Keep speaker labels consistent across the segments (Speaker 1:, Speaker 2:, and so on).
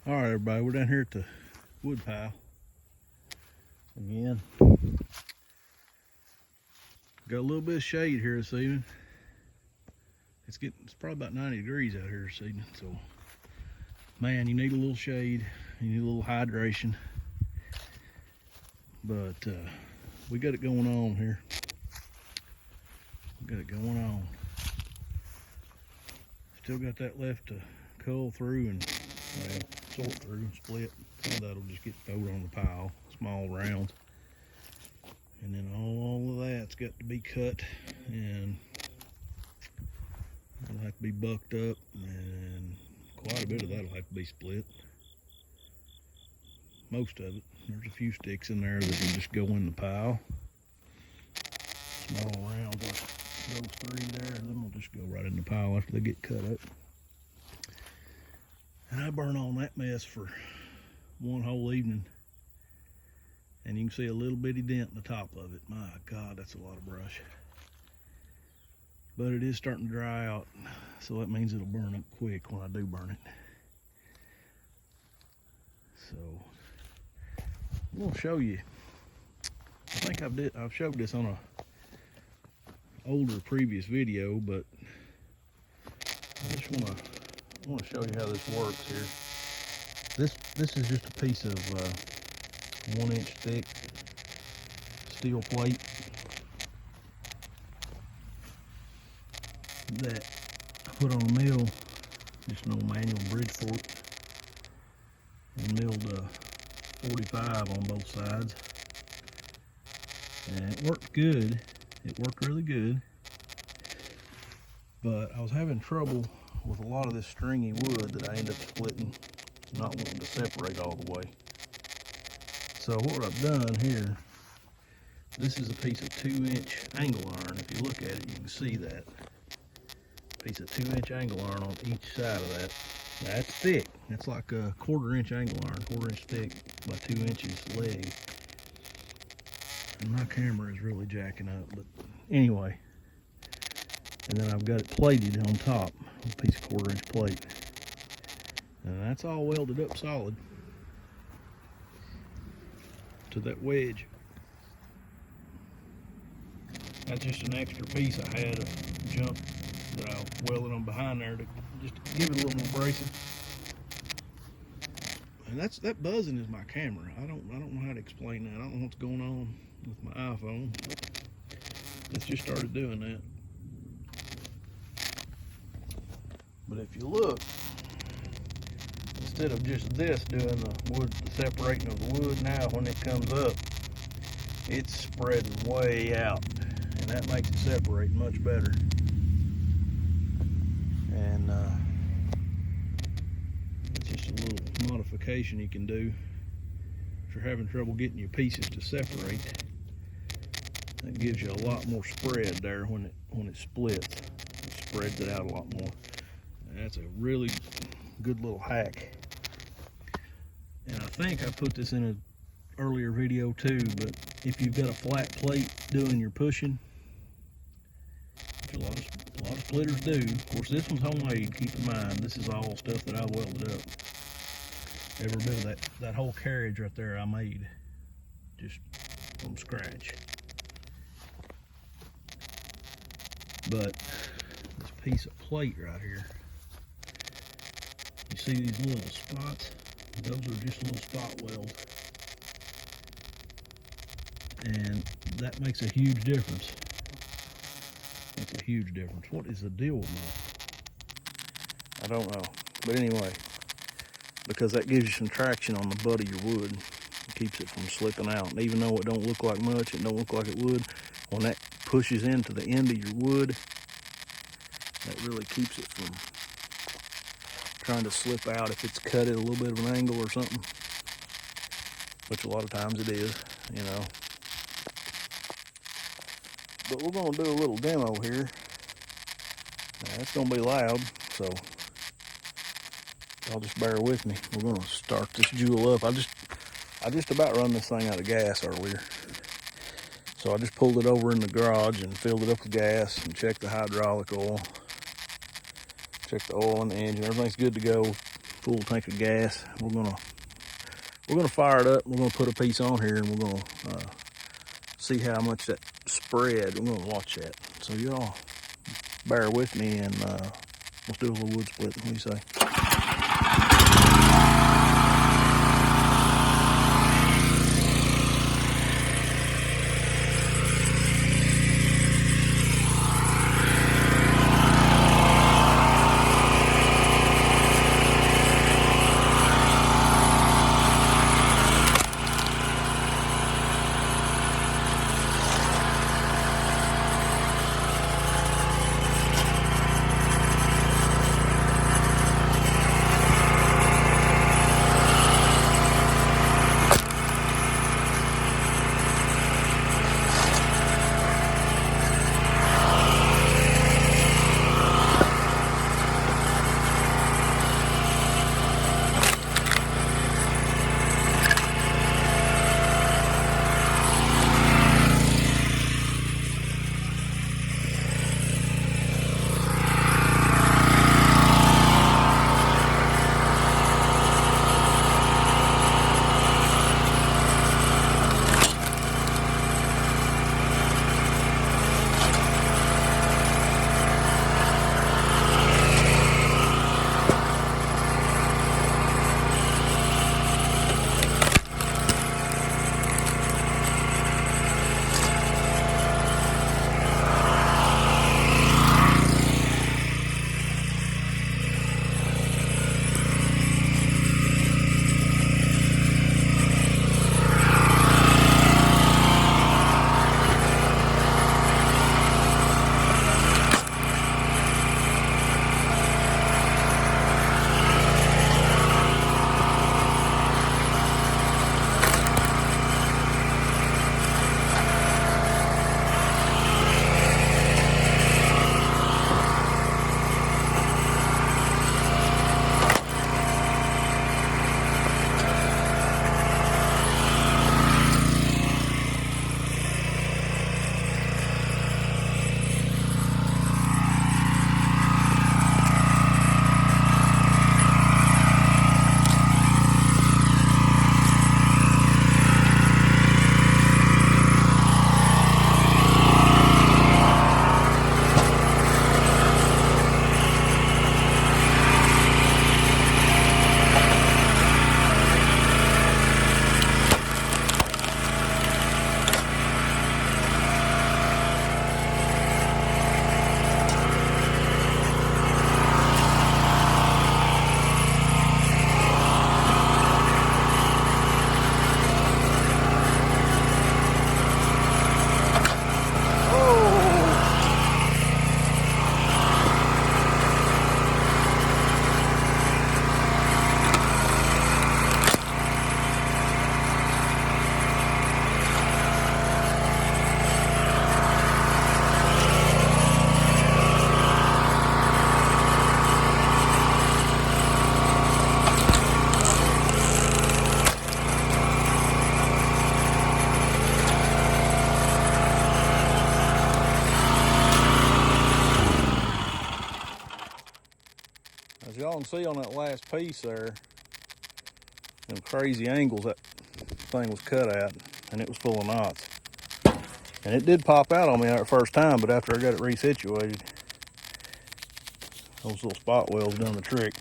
Speaker 1: All right, everybody, we're down here at the wood pile again. Got a little bit of shade here this evening. It's probably about 90 degrees out here this evening, so man, you need a little shade, you need a little hydration. But we got it going on here. We got it going on. Still got that left to cull through and sort through and split. Some of that'll just get thrown on the pile, small rounds. And then all of that's got to be cut and it'll have to be bucked up, and quite a bit of that'll have to be split. Most of it. There's a few sticks in there that can just go in the pile. Small rounds like those three there, and then we'll just go right in the pile after they get cut up. And I burn on that mess for one whole evening. And you can see a little bitty dent in the top of it. My God, that's a lot of brush. But it is starting to dry out, so that means it'll burn up quick when I do burn it. So I'm gonna show you. I think I've showed this on a older previous video, but I just want to show you how this works here. This is just a piece of 1 inch thick steel plate that I put on a mill, just an old manual bridge fork, and milled 45 on both sides. And it worked good. It worked really good. But I was having trouble with a lot of this stringy wood that I ended up splitting, not wanting to separate all the way. So what I've done here, this is a piece of 2 inch angle iron. If you look at it, you can see that. Piece of 2 inch angle iron on each side of that. Now, that's thick. It's like a 1/4 inch angle iron, 1/4 inch thick by 2 inches leg. And my camera is really jacking up, but anyway. And then I've got it plated on top, a piece of 1/4 inch plate. And that's all welded up solid to that wedge. That's just an extra piece I had of junk that I welded on behind there to just give it a little more bracing. And that buzzing is my camera. I don't know how to explain that. I don't know what's going on with my iPhone. It's just started doing that. But if you look, instead of just this doing the separating of the wood, now when it comes up, it's spreading way out, and that makes it separate much better. And it's just a little modification you can do if you're having trouble getting your pieces to separate. That gives you a lot more spread there when it splits. It spreads it out a lot more. And that's a really good little hack. And I think I put this in an earlier video too, but if you've got a flat plate doing your pushing, which a lot of splitters do. Of course, this one's homemade, keep in mind. This is all stuff that I welded up. Every bit of that whole carriage right there I made just from scratch. But this piece of plate right here, you see these little spots? Those are just little spot welds. And that makes a huge difference. Makes a huge difference. What is the deal with mine? I don't know. But anyway, because that gives you some traction on the butt of your wood. It keeps it from slipping out. And even though it don't look like much, it don't look like it would, when that pushes into the end of your wood, that really keeps it from trying to slip out if it's cut at a little bit of an angle or something, which a lot of times it is, you know. But we're going to do a little demo here. Now, it's going to be loud, so y'all just bear with me. We're going to start this jewel up. I just about run this thing out of gas earlier. So I just pulled it over in the garage and filled it up with gas and checked the hydraulic oil. Checked the oil in the engine. Everything's good to go. full tank of gas. We're gonna fire it up. We're gonna put a piece on here, and we're gonna see how much that spread. We're gonna watch that. So y'all bear with me, and let's do a little wood split. What do you say? As y'all can see on that last piece there, them crazy angles that thing was cut at, and it was full of knots. And it did pop out on me that first time, but after I got it resituated, those little spot welds done the trick.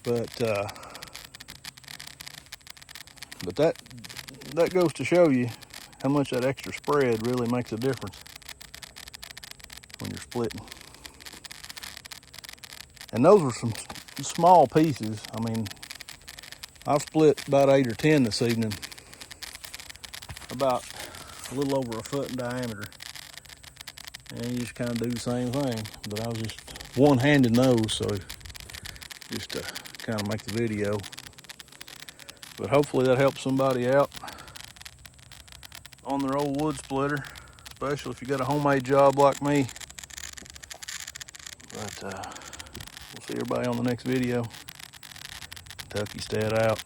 Speaker 1: But that goes to show you how much that extra spread really makes a difference when you're splitting. And those were some small pieces. I mean, I've split about 8 or 10 this evening, about a little over a foot in diameter. And you just kind of do the same thing. But I was just one-handing those, so just to kind of make the video. But hopefully that helps somebody out on their old wood splitter, especially if you got a homemade job like me. But we'll see everybody on the next video. Kentucky Stat out.